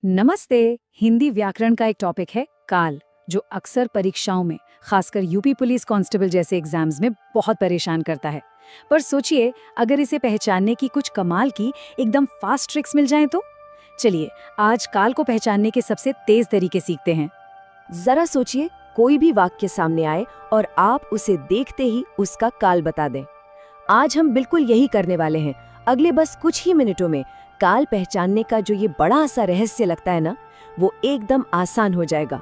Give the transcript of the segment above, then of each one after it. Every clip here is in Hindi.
नमस्ते। हिंदी व्याकरण का एक टॉपिक है काल, जो अक्सर परीक्षाओं में, खासकर यूपी पुलिस कांस्टेबल जैसे एग्जाम्स में बहुत परेशान करता है। पर सोचिए, अगर इसे पहचानने की कुछ कमाल की एकदम फास्ट ट्रिक्स मिल जाएं तो? चलिए, आज काल को पहचानने के सबसे तेज तरीके सीखते हैं। जरा सोचिए, कोई भी वाक्य सामने आए और आप उसे देखते ही उसका काल बता दें। आज हम बिल्कुल यही करने वाले हैं। अगले बस कुछ ही मिनटों में काल पहचानने का जो ये बड़ा सा रहस्य लगता है ना, वो एकदम आसान हो जाएगा।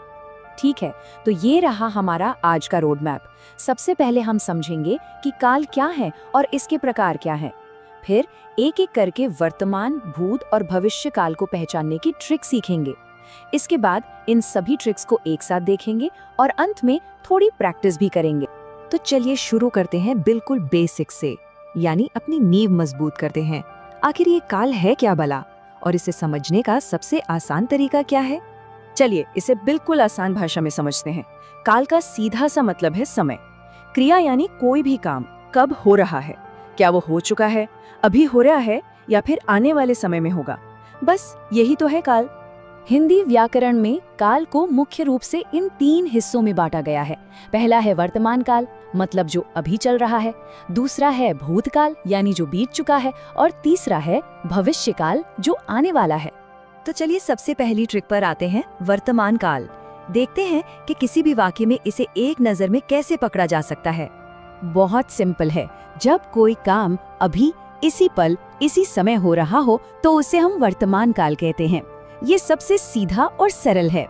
ठीक है, तो ये रहा हमारा आज का रोड मैप। सबसे पहले हम समझेंगे कि काल क्या है और इसके प्रकार क्या है। फिर एक एक करके वर्तमान, भूत और भविष्य काल को पहचानने की ट्रिक सीखेंगे। इसके बाद इन सभी ट्रिक्स को एक साथ देखेंगे और अंत में थोड़ी प्रैक्टिस भी करेंगे। तो चलिए शुरू करते हैं बिल्कुल बेसिक से, यानी अपनी नींव मजबूत करते हैं। आखिर ये काल है क्या भला, और इसे समझने का सबसे आसान तरीका क्या है? चलिए इसे बिल्कुल आसान भाषा में समझते हैं। काल का सीधा सा मतलब है समय। क्रिया यानी कोई भी काम कब हो रहा है, क्या वो हो चुका है, अभी हो रहा है या फिर आने वाले समय में होगा। बस यही तो है काल। हिंदी व्याकरण में काल को मुख्य रूप से इन 3 हिस्सों में बांटा गया है। पहला है वर्तमान काल, मतलब जो अभी चल रहा है। दूसरा है भूतकाल, यानी जो बीत चुका है। और तीसरा है भविष्य काल, जो आने वाला है। तो चलिए सबसे पहली ट्रिक पर आते हैं, वर्तमान काल। देखते हैं कि किसी भी वाक्य में इसे एक नजर में कैसे पकड़ा जा सकता है। बहुत सिंपल है। जब कोई काम अभी, इसी पल, इसी समय हो रहा हो तो उसे हम वर्तमान काल कहते हैं। ये सबसे सीधा और सरल है।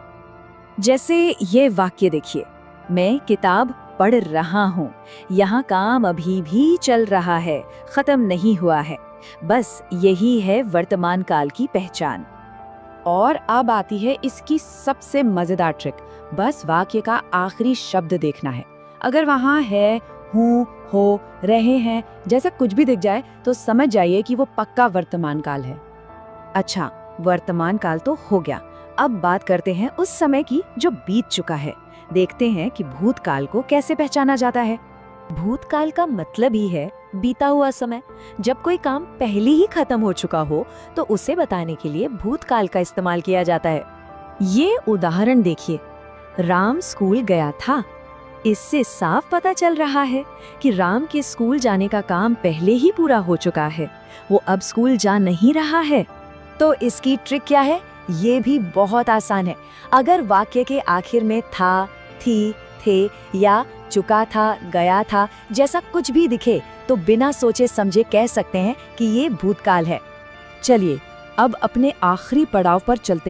जैसे ये वाक्य देखिए, मैं किताब पढ़ रहा हूँ। यहाँ काम अभी भी चल रहा है, खत्म नहीं हुआ है। बस यही है वर्तमान काल की पहचान। और अब आती है इसकी सबसे मजेदार ट्रिक। बस वाक्य का आखिरी शब्द देखना है। अगर वहाँ है, हूँ, हो, रहे हैं जैसा कुछ भी दिख जाए तो समझ जाइए कि वो पक्का वर्तमान काल है। अच्छा, वर्तमान काल तो हो गया। अब बात करते हैं उस समय की जो बीत चुका है। देखते हैं कि भूतकाल को कैसे पहचाना जाता है। भूतकाल का मतलब ही है बीता हुआ समय। जब कोई काम पहले ही खत्म हो चुका हो तो उसे बताने के लिए भूतकाल का इस्तेमाल किया जाता है। ये उदाहरण देखिए, राम स्कूल गया था। इससे साफ पता चल रहा है कि राम के स्कूल जाने का काम पहले ही पूरा हो चुका है, वो अब स्कूल जा नहीं रहा है। तो इसकी ट्रिक क्या है? ये भी बहुत आसान है। अगर वाक्य के आखिर में था, थी, थे या चुका था, गया था जैसा कुछ भी दिखे तो बिना सोचे समझे कह सकते हैं कि ये भूतकाल है। चलिए अब अपने आखिरी पड़ाव पर चलते